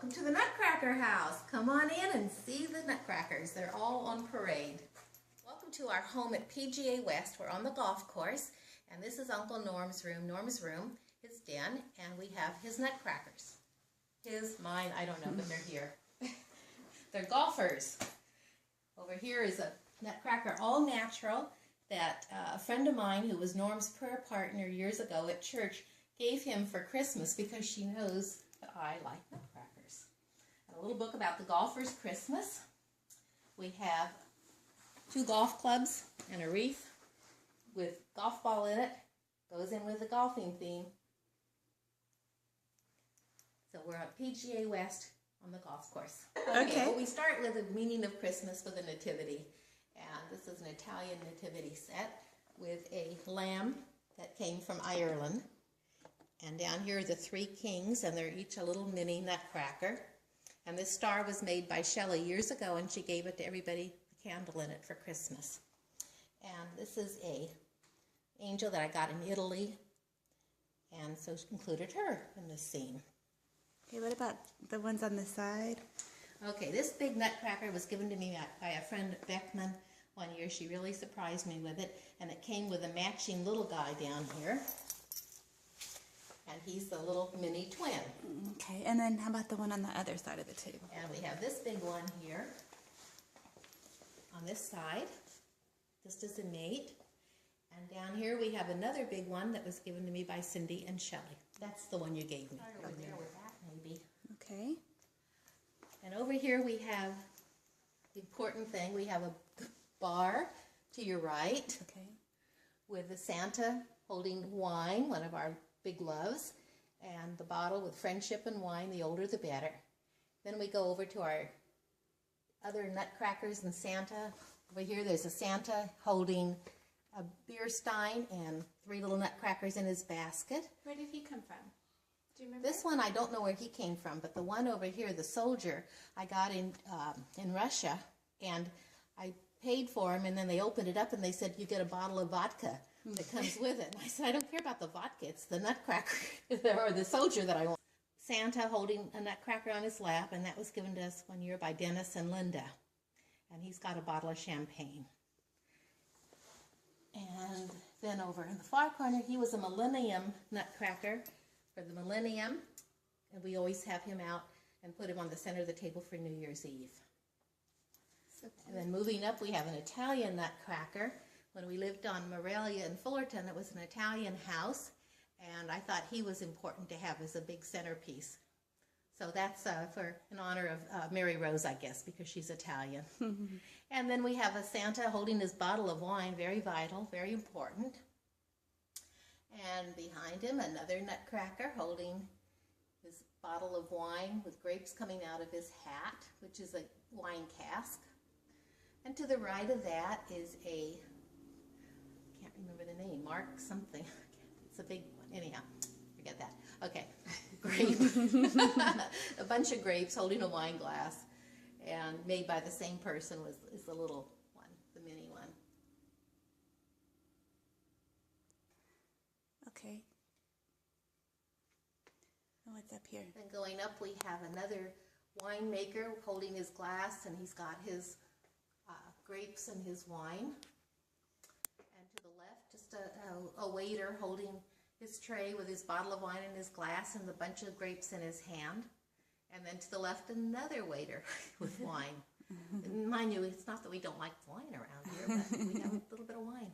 Welcome to the Nutcracker house. Come on in and see the Nutcrackers. They're all on parade. Welcome to our home at PGA West. We're on the golf course, and this is Uncle Norm's room, his den, and we have his Nutcrackers. His, mine, I don't know, but they're here. They're golfers. Over here is a Nutcracker all natural that a friend of mine who was Norm's prayer partner years ago at church gave him for Christmas because she knows that I like Nutcrackers. And a little book about the golfer's Christmas. We have 2 golf clubs and a wreath with golf ball in it. Goes in with the golfing theme. So we're at PGA West on the golf course. Okay. Well, we start with the meaning of Christmas with a nativity. And this is an Italian nativity set with a lamb that came from Ireland. And down here are the 3 kings, and they're each a little mini Nutcracker. And this star was made by Shelley years ago, and she gave it to everybody, a candle in it for Christmas. And this is a angel that I got in Italy, and so included her in this scene. Okay, what about the ones on the side? Okay, this big Nutcracker was given to me by a friend Beckman one year. She really surprised me with it, and it came with a matching little guy down here. And he's the little mini twin. Okay, and then how about the one on the other side of the table? And we have this big one here on this side, just as a mate. And down here we have another big one that was given to me by Cindy and Shelley. That's the one you gave me. Right over there with that, maybe. Okay. And over here we have the important thing. We have a bar to your right. Okay. With the Santa holding wine, one of our big loves, and the bottle with friendship and wine, the older the better. Then we go over to our other Nutcrackers and Santa. Over here there's a Santa holding a beer stein and 3 little Nutcrackers in his basket. Where did he come from? Do you remember? This one I don't know where he came from, but the one over here, the soldier, I got in Russia, and I paid for him, and then they opened it up and they said, you get a bottle of vodka that comes with it. And I said, I don't care about the vodka, it's the Nutcracker, or the soldier that I want. Santa holding a Nutcracker on his lap, and that was given to us one year by Dennis and Linda. And he's got a bottle of champagne. And then over in the far corner, he was a Millennium Nutcracker for the Millennium. And we always have him out and put him on the center of the table for New Year's Eve. And then moving up, we have an Italian Nutcracker. When we lived on Morelia in Fullerton, it was an Italian house, and I thought he was important to have as a big centerpiece. So that's in honor of Mary Rose, I guess, because she's Italian. And then we have a Santa holding his bottle of wine, very vital, very important. And behind him, another Nutcracker holding his bottle of wine with grapes coming out of his hat, which is a wine cask. And to the right of that is a, I can't remember the name, Mark something. It's a big one. Anyhow, forget that. Okay, grape. A bunch of grapes holding a wine glass, and made by the same person is the little one, the mini one. Okay. And what's up here? Then going up, we have another winemaker holding his glass, and he's got his grapes and his wine. And to the left, just a waiter holding his tray with his bottle of wine in his glass and a bunch of grapes in his hand. And then to the left, another waiter with wine. And mind you, it's not that we don't like wine around here, but we have a little bit of wine.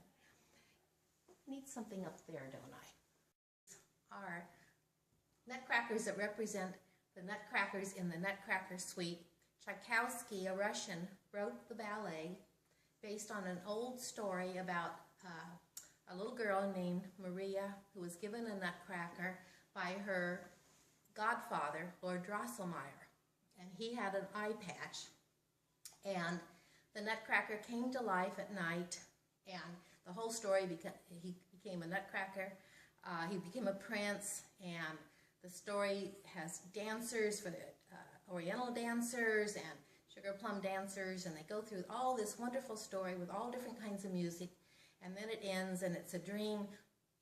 Need something up there, don't I? Our Nutcrackers that represent the Nutcrackers in the Nutcracker Suite. Tchaikovsky, a Russian, wrote the ballet based on an old story about a little girl named Maria who was given a Nutcracker by her godfather, Lord Drosselmeyer. And he had an eye patch. And the Nutcracker came to life at night, and the whole story, he became a Nutcracker, he became a prince, and the story has dancers for the Oriental dancers and sugar plum dancers, and they go through all this wonderful story with all different kinds of music, and then it ends and it's a dream,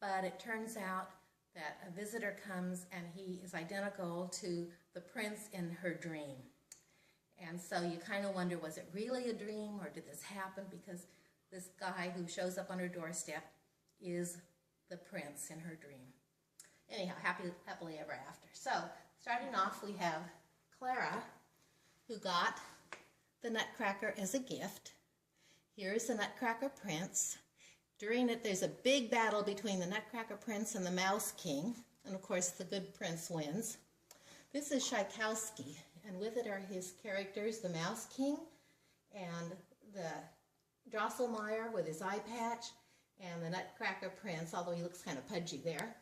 but it turns out that a visitor comes and he is identical to the prince in her dream. And so you kind of wonder, was it really a dream or did this happen? Because this guy who shows up on her doorstep is the prince in her dream. Anyhow, happily ever after. So, starting off, we have Clara, who got the Nutcracker as a gift. Here's the Nutcracker Prince. During it, there's a big battle between the Nutcracker Prince and the Mouse King. And of course, the good prince wins. This is Tchaikovsky, and with it are his characters, the Mouse King and the Drosselmeyer with his eye patch, and the Nutcracker Prince, although he looks kind of pudgy there.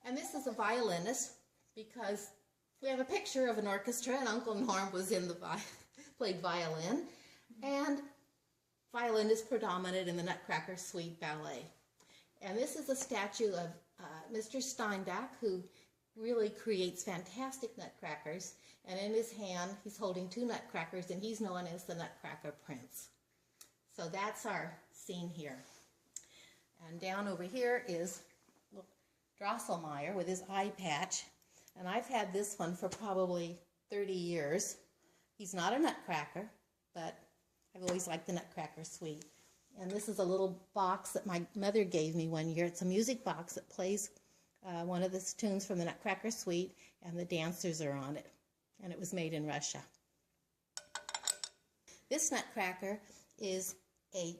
And this is a violinist, because we have a picture of an orchestra, and Uncle Norm was in the played violin, and violin is predominant in the Nutcracker Suite Ballet. And this is a statue of Mr. Steinbach, who really creates fantastic nutcrackers, and in his hand he's holding two nutcrackers, and he's known as the Nutcracker Prince. So that's our scene here. And down over here is Drosselmeyer with his eye patch, and I've had this one for probably 30 years. He's not a nutcracker, but I've always liked the Nutcracker Suite. And this is a little box that my mother gave me one year. It's a music box that plays one of the tunes from the Nutcracker Suite, and the dancers are on it. And it was made in Russia. This Nutcracker is a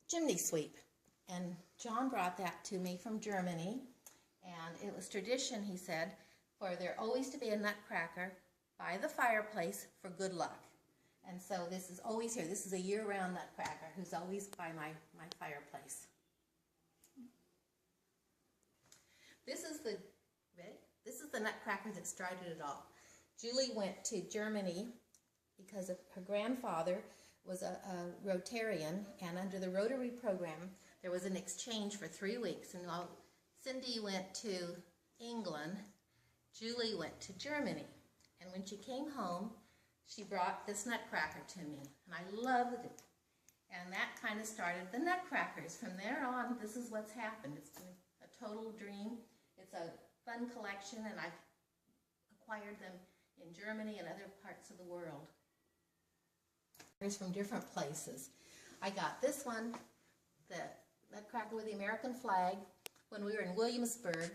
chimney sweep, and John brought that to me from Germany, and it was tradition, he said, for there always to be a nutcracker by the fireplace for good luck. And so this is always here. This is a year-round nutcracker who's always by my fireplace. This is the nutcracker that started it all. Julie went to Germany because her grandfather was a Rotarian, and under the Rotary program, there was an exchange for 3 weeks. And while Cindy went to England, Julie went to Germany. And when she came home, she brought this nutcracker to me, and I loved it. And that kind of started the Nutcrackers. From there on, this is what's happened. It's been a total dream. It's a fun collection, and I've acquired them in Germany and other parts of the world. From different places. I got this one, the Nutcracker with the American flag, when we were in Williamsburg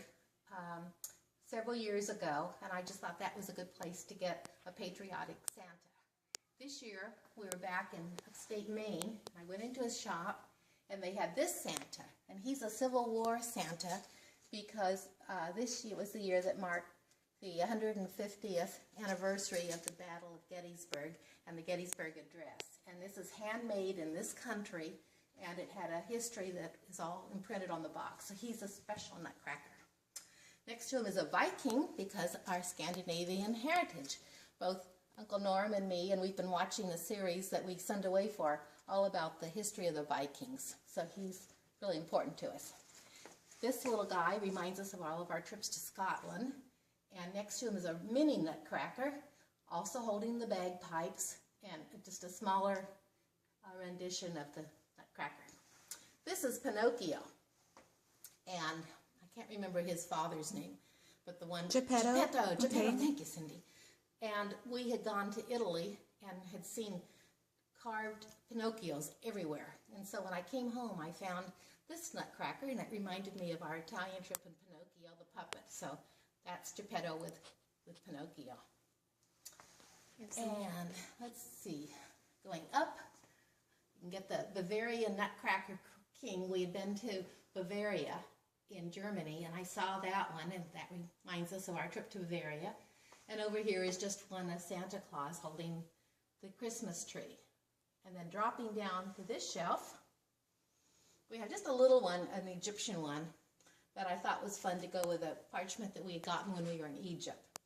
several years ago, and I just thought that was a good place to get a patriotic Santa. This year, we were back in upstate Maine, and I went into a shop, and they had this Santa, and he's a Civil War Santa, because this year was the year that marked the 150th anniversary of the Battle of Gettysburg and the Gettysburg Address. And this is handmade in this country, and it had a history that is all imprinted on the box. So he's a special nutcracker. Next to him is a Viking, because our Scandinavian heritage. Both Uncle Norm and me, and we've been watching a series that we send away for, all about the history of the Vikings. So he's really important to us. This little guy reminds us of all of our trips to Scotland. And next to him is a mini nutcracker, also holding the bagpipes, and just a smaller rendition of the nutcracker. This is Pinocchio, and I can't remember his father's name, but the one... Geppetto. Okay. Thank you, Cindy. And we had gone to Italy and had seen carved Pinocchios everywhere. And so when I came home, I found this nutcracker, and it reminded me of our Italian trip in Pinocchio, the puppet. So that's Geppetto with Pinocchio. And let's see, going up, you can get the Bavarian Nutcracker King. We had been to Bavaria in Germany, and I saw that one, and that reminds us of our trip to Bavaria. And over here is just one of Santa Claus holding the Christmas tree. And then dropping down to this shelf, we have just a little one, an Egyptian one, that I thought was fun to go with a parchment that we had gotten when we were in Egypt.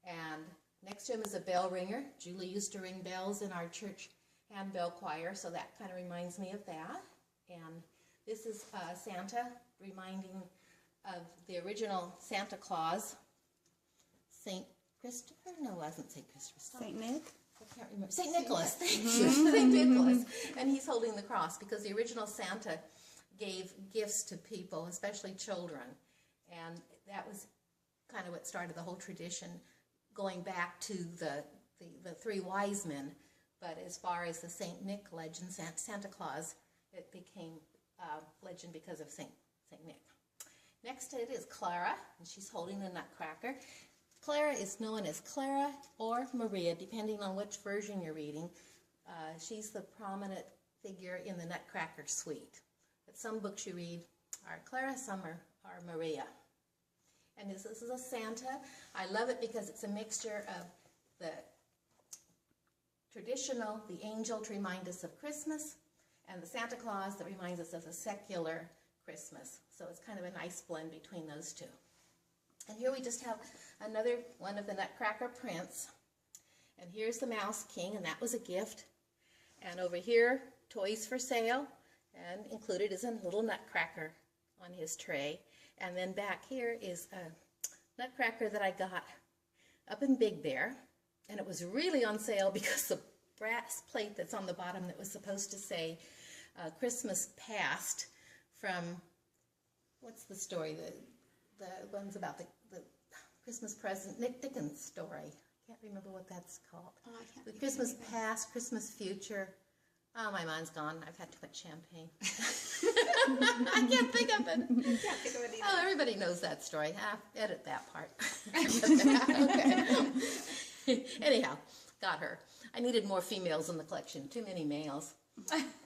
And next to him is a bell ringer. Julie used to ring bells in our church handbell choir, so that kind of reminds me of that. And this is Santa, reminding of the original Santa Claus, St. Christopher? No, it wasn't St. Christopher. St. Nick? I can't remember. St. Nicholas, thank you. St. Nicholas. And he's holding the cross, because the original Santa gave gifts to people, especially children. And that was kind of what started the whole tradition. going back to the three wise men, but as far as the Saint Nick legend, Santa Claus, it became legend because of Saint Nick. Next to it is Clara, and she's holding a nutcracker. Clara is known as Clara or Maria, depending on which version you're reading. She's the prominent figure in the Nutcracker suite. But some books you read are Clara, some are Maria. And this is a Santa. I love it because it's a mixture of the traditional, the angel to remind us of Christmas, and the Santa Claus that reminds us of a secular Christmas. So it's kind of a nice blend between those two. And here we just have another one of the Nutcracker prints. And here's the Mouse King, and that was a gift. And over here, toys for sale, and included is a little nutcracker on his tray. And then back here is a nutcracker that I got up in Big Bear, and it was really on sale because the brass plate that's on the bottom that was supposed to say Christmas Past from, what's the story, the ones about the Christmas present, Nick Dickens story. Can't remember what that's called. Oh, I can't. The Christmas Past, Christmas Future. Oh, my mind's gone. I've had too much champagne. I can't think of it. Can't think of it either. Oh, everybody knows that story. Edit that part. Okay. Anyhow, got her. I needed more females in the collection. Too many males.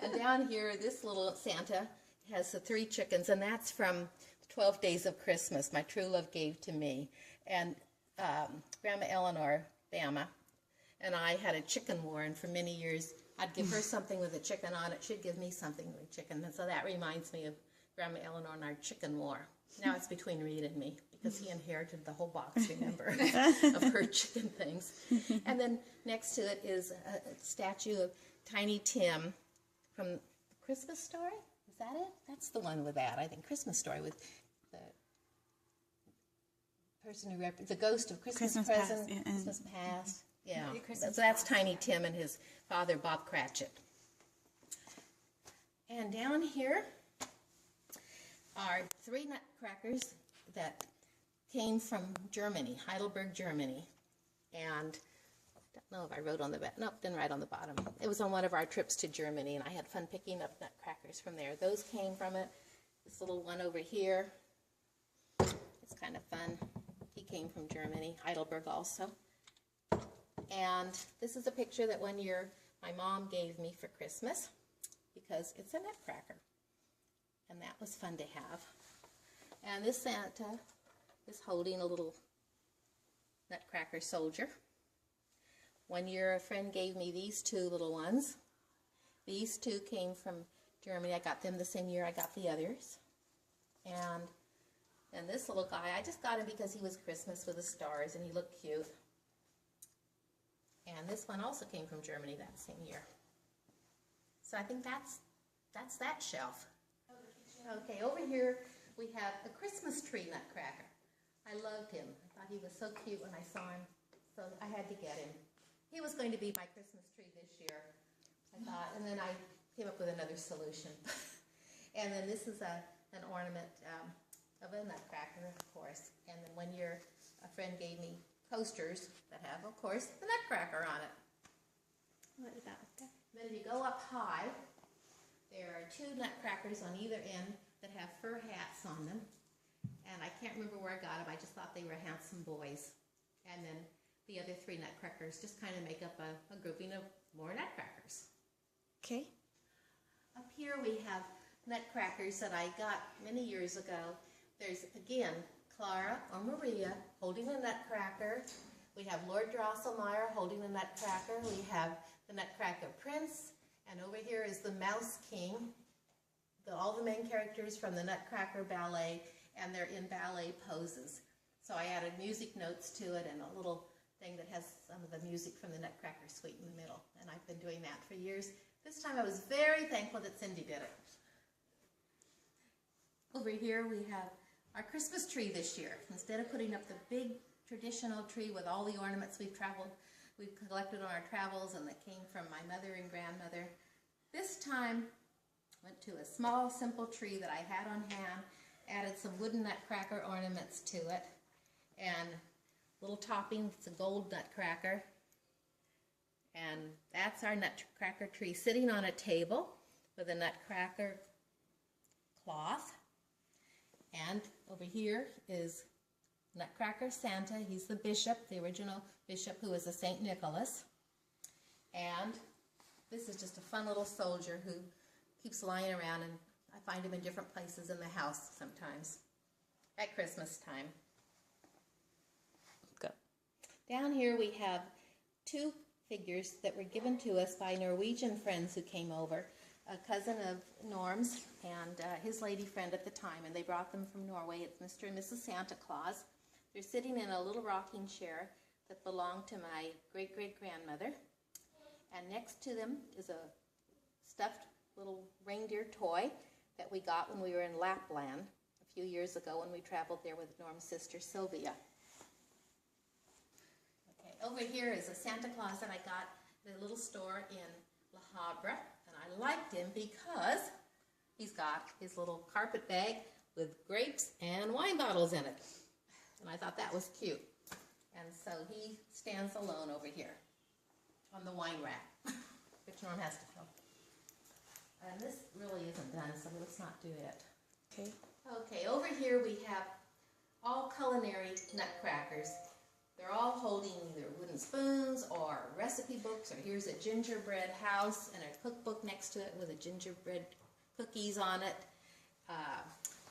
And down here, this little Santa has the 3 chickens, and that's from 12 Days of Christmas, my true love gave to me. And Grandma Eleanor, Bama, and I had a chicken war, and for many years, I'd give her something with a chicken on it. She'd give me something with a chicken. And so that reminds me of Grandma Eleanor and our chicken war. Now it's between Reed and me, because he inherited the whole box, remember, of her chicken things. And then next to it is a statue of Tiny Tim from the Christmas Story. Is that it? That's the one with that, I think. Christmas Story with the person who the ghost of Christmas Present, Past, yeah, Christmas Past. Yeah, Christmas so that's Tiny Tim and his father, Bob Cratchit. And down here are 3 nutcrackers that came from Germany, Heidelberg, Germany. And I don't know if I wrote on the back. Nope, didn't write on the bottom. It was on one of our trips to Germany, and I had fun picking up nutcrackers from there. Those came from it. This little one over here, it's kind of fun. He came from Germany, Heidelberg also. And this is a picture that one year my mom gave me for Christmas because it's a nutcracker. And that was fun to have. And this Santa is holding a little nutcracker soldier. One year a friend gave me these 2 little ones. These 2 came from Germany. I got them the same year I got the others. And this little guy, I just got him because he was Christmas with the stars and he looked cute. And this one also came from Germany that same year. So I think that's that shelf. Okay, over here we have a Christmas tree nutcracker. I loved him. I thought he was so cute when I saw him, so I had to get him. He was going to be my Christmas tree this year, I thought, and then I came up with another solution. And then this is an ornament of a nutcracker, of course. And then one year a friend gave me coasters that have, of course, the nutcracker on it. What is that? Then if you go up high, there are 2 nutcrackers on either end that have fur hats on them. And I can't remember where I got them. I just thought they were handsome boys. And then the other 3 nutcrackers just kind of make up a grouping of more nutcrackers. Okay. Up here we have nutcrackers that I got many years ago. There's, again, Clara or Maria holding a nutcracker. We have Lord Drosselmeyer holding a nutcracker. We have the Nutcracker Prince. And over here is the Mouse King. All the main characters from the Nutcracker Ballet, and they're in ballet poses. So I added music notes to it and a little thing that has some of the music from the Nutcracker suite in the middle. And I've been doing that for years. This time I was very thankful that Cindy did it. Over here we have our Christmas tree this year. Instead of putting up the big traditional tree with all the ornaments we've collected on our travels and that came from my mother and grandmother, this time went to a small, simple tree that I had on hand, added some wooden nutcracker ornaments to it, and little topping. It's a gold nutcracker. And that's our nutcracker tree sitting on a table with a nutcracker cloth. And over here is Nutcracker Santa. He's the bishop, the original bishop, who is a St. Nicholas. And this is just a fun little soldier who keeps lying around, and I find him in different places in the house sometimes at Christmas time. Go. Down here we have two figures that were given to us by Norwegian friends who came over, a cousin of Norm's and his lady friend at the time, and they brought them from Norway. It's Mr. and Mrs. Santa Claus. They're sitting in a little rocking chair that belonged to my great-great-grandmother, and next to them is a stuffed little reindeer toy that we got when we were in Lapland a few years ago when we traveled there with Norm's sister Sylvia. Okay, over here is a Santa Claus that I got at a little store in La Havre, and I liked him because he's got his little carpet bag with grapes and wine bottles in it, and I thought that was cute. And so he stands alone over here on the wine rack, which Norm has to fill. And this really isn't done, so let's not do it. Okay. Okay, over here we have all culinary nutcrackers. They're all holding either wooden spoons or recipe books, or here's a gingerbread house and a cookbook next to it with a gingerbread cookies on it.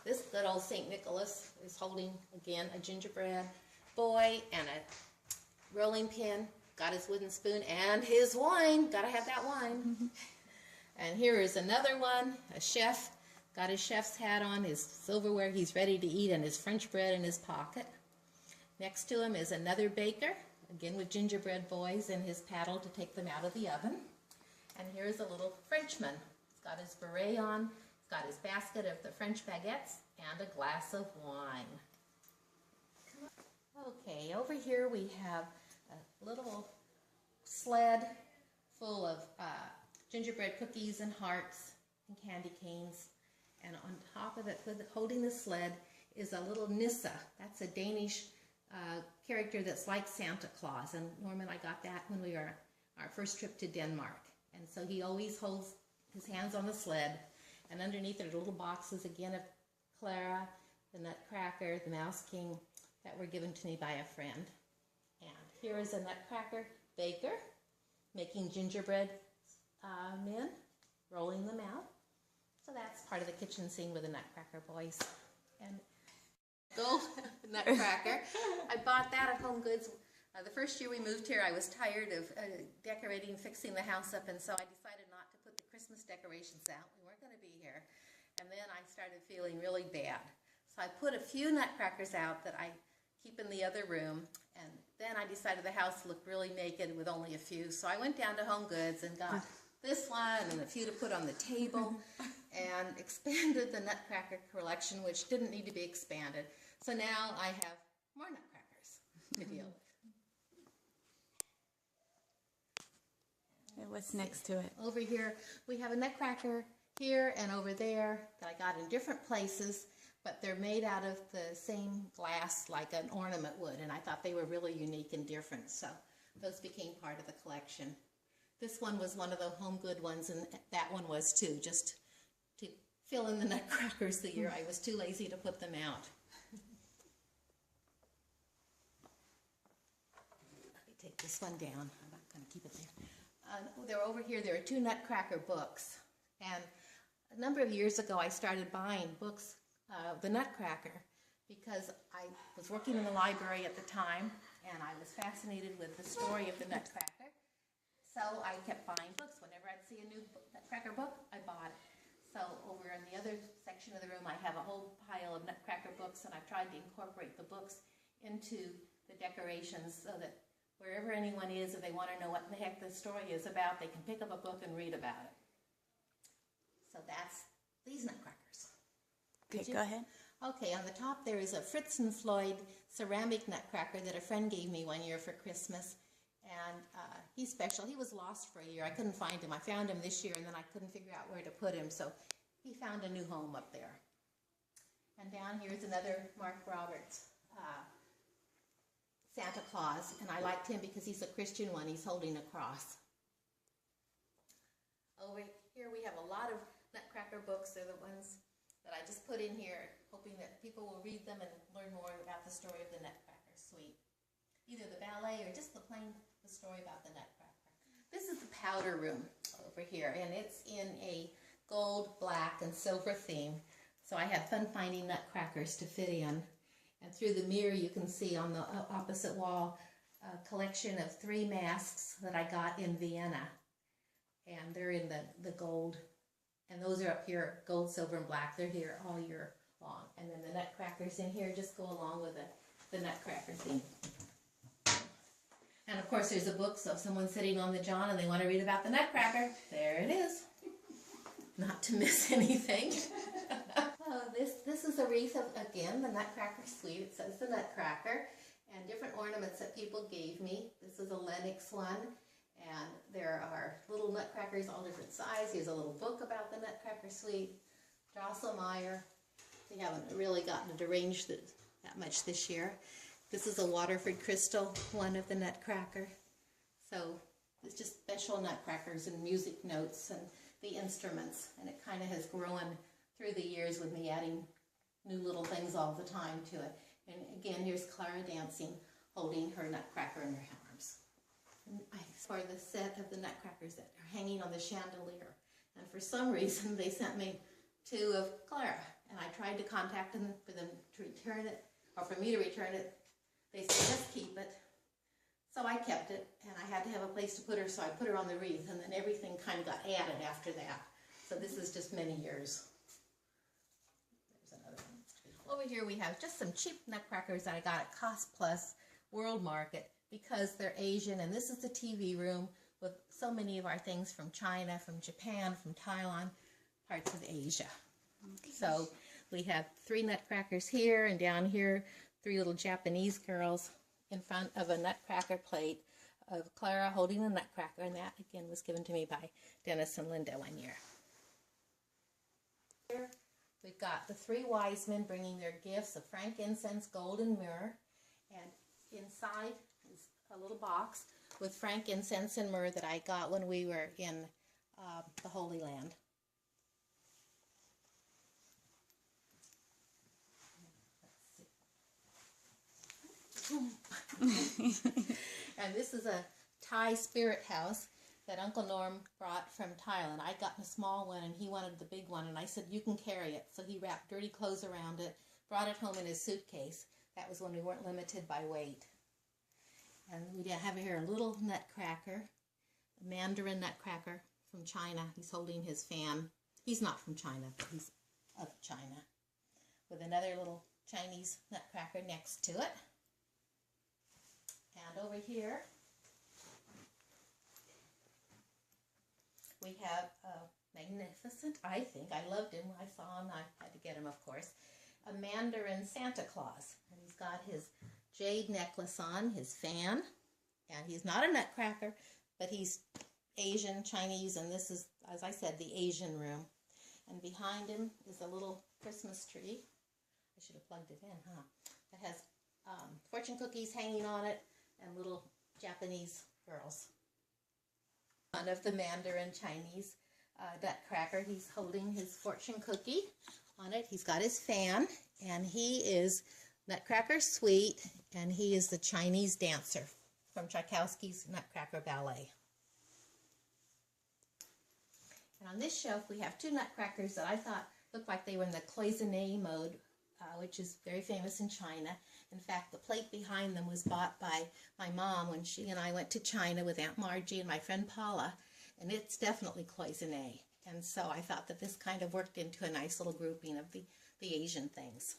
This good old St. Nicholas is holding, again, a gingerbread boy and a rolling pin. Got his wooden spoon and his wine. Gotta have that wine. And here is another one, a chef. Got his chef's hat on, his silverware he's ready to eat, and his French bread in his pocket. Next to him is another baker, again with gingerbread boys and his paddle to take them out of the oven. And here's a little Frenchman. He's got his beret on, he's got his basket of the French baguettes, and a glass of wine. Okay, over here we have a little sled full of gingerbread cookies and hearts and candy canes. And on top of it, holding the sled, is a little Nissa. That's a Danish character that's like Santa Claus. And Norm and I got that when we were our first trip to Denmark. And so he always holds his hands on the sled. And underneath are little boxes, again, of Clara, the Nutcracker, the Mouse King, that were given to me by a friend. And here is a Nutcracker baker making gingerbread men, rolling them out. So that's part of the kitchen scene with the Nutcracker boys. And gold Nutcracker. I bought that at Home Goods. The first year we moved here, I was tired of decorating, fixing the house up, and so I decided not to put the Christmas decorations out. We weren't going to be here. And then I started feeling really bad. So I put a few nutcrackers out that I keep in the other room, and then I decided the house looked really naked with only a few. So I went down to Home Goods and got this one and a few to put on the table and expanded the Nutcracker collection, which didn't need to be expanded. So now I have more nutcrackers to deal with. And what's next to it? Over here, we have a nutcracker here and over there that I got in different places, but they're made out of the same glass like an ornament would, and I thought they were really unique and different, so those became part of the collection. This one was one of the Home Good ones, and that one was too, just to fill in the nutcrackers the year I was too lazy to put them out. Let me take this one down. I'm not going to keep it there. They're over here. There are two Nutcracker books, and a number of years ago I started buying books of the Nutcracker because I was working in the library at the time, and I was fascinated with the story of the Nutcracker. So I kept buying books. Whenever I'd see a new Nutcracker book, I bought it. So over in the other section of the room, I have a whole pile of Nutcracker books, and I've tried to incorporate the books into the decorations so that wherever anyone is, if they want to know what the heck the story is about, they can pick up a book and read about it. So that's these Nutcrackers. Okay, go ahead. Okay, on the top there is a Fritz and Floyd ceramic Nutcracker that a friend gave me one year for Christmas. And he's special. He was lost for a year. I couldn't find him. I found him this year, and then I couldn't figure out where to put him. So he found a new home up there. And down here is another Mark Roberts Santa Claus, and I liked him because he's a Christian one. He's holding a cross. Over here we have a lot of Nutcracker books. They're the ones that I just put in here, hoping that people will read them and learn more about the story of the Nutcracker suite. Either the ballet or just the story about the Nutcracker. This is the powder room over here, and it's in a gold, black, and silver theme. So I had fun finding nutcrackers to fit in. And through the mirror you can see on the opposite wall a collection of 3 masks that I got in Vienna. And they're in the gold. And those are up here, gold, silver, and black. They're here all year long. And then the nutcrackers in here just go along with the Nutcracker theme. And of course there's a book, so if someone's sitting on the john and they want to read about the Nutcracker, there it is. Not to miss anything. This is a wreath of, again, the Nutcracker suite. It says the Nutcracker, and different ornaments that people gave me. This is a Lennox one, and there are little nutcrackers all different sizes. Here's a little book about the Nutcracker suite. Drosselmeyer. We haven't really gotten to arrange that much this year. This is a Waterford Crystal one of the Nutcracker. So it's just special nutcrackers and music notes and the instruments, and it kind of has grown through the years with me adding new little things all the time to it. And again, here's Clara dancing, holding her nutcracker in her arms. And I saw the set of the nutcrackers that are hanging on the chandelier. And for some reason, they sent me 2 of Clara. And I tried to contact them for them to return it, or for me to return it. They said, just keep it. So I kept it, and I had to have a place to put her, so I put her on the wreath, and then everything kind of got added after that. So this is just many years. There's another one. Over here we have just some cheap nutcrackers that I got at Cost Plus World Market because they're Asian, and this is the TV room with so many of our things from China, from Japan, from Thailand, parts of Asia. Okay. So we have 3 nutcrackers here, and down here 3 little Japanese girls in front of a nutcracker plate of Clara holding a nutcracker, and that again was given to me by Dennis and Linda one year. Here we've got the 3 wise men bringing their gifts of frankincense, gold, and myrrh, and inside is a little box with frankincense and myrrh that I got when we were in the Holy Land. And this is a Thai spirit house that Uncle Norm brought from Thailand. I'd gotten a small one and he wanted the big one, and I said, you can carry it. So he wrapped dirty clothes around it, brought it home in his suitcase. That was when we weren't limited by weight. And we have here a little nutcracker, a Mandarin nutcracker from China. He's holding his fan. He's not from China, but he's of China. With another little Chinese nutcracker next to it. And over here, we have a magnificent, I think, I loved him when I saw him, I had to get him, of course, a Mandarin Santa Claus. And he's got his jade necklace on, his fan, and he's not a nutcracker, but he's Asian, Chinese, and this is, as I said, the Asian room. And behind him is a little Christmas tree. I should have plugged it in, huh? It has fortune cookies hanging on it and little Japanese girls. One of the Mandarin Chinese nutcracker, he's holding his fortune cookie on it. He's got his fan, and he is Nutcracker Sweet, and he is the Chinese dancer from Tchaikovsky's Nutcracker Ballet. And on this shelf we have 2 nutcrackers that I thought looked like they were in the cloisonne mode, which is very famous in China. In fact, the plate behind them was bought by my mom when she and I went to China with Aunt Margie and my friend Paula, and it's definitely cloisonne. And so I thought that this kind of worked into a nice little grouping of the Asian things.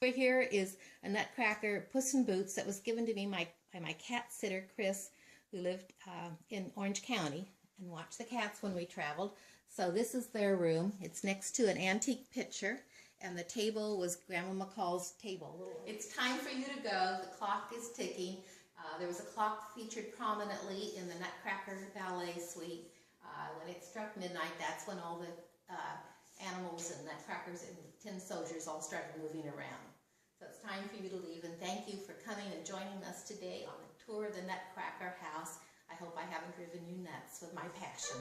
Over here is a nutcracker, Puss in Boots, that was given to me by my cat sitter, Chris, who lived in Orange County and watched the cats when we traveled. So this is their room. It's next to an antique picture, and the table was Grandma McCall's table. It's time for you to go. The clock is ticking. There was a clock featured prominently in the Nutcracker Ballet Suite. When it struck midnight, that's when all the animals and nutcrackers and tin soldiers all started moving around. So it's time time for you to leave, and thank you for coming and joining us today on the tour of the Nutcracker house. I hope I haven't driven you nuts with my passion.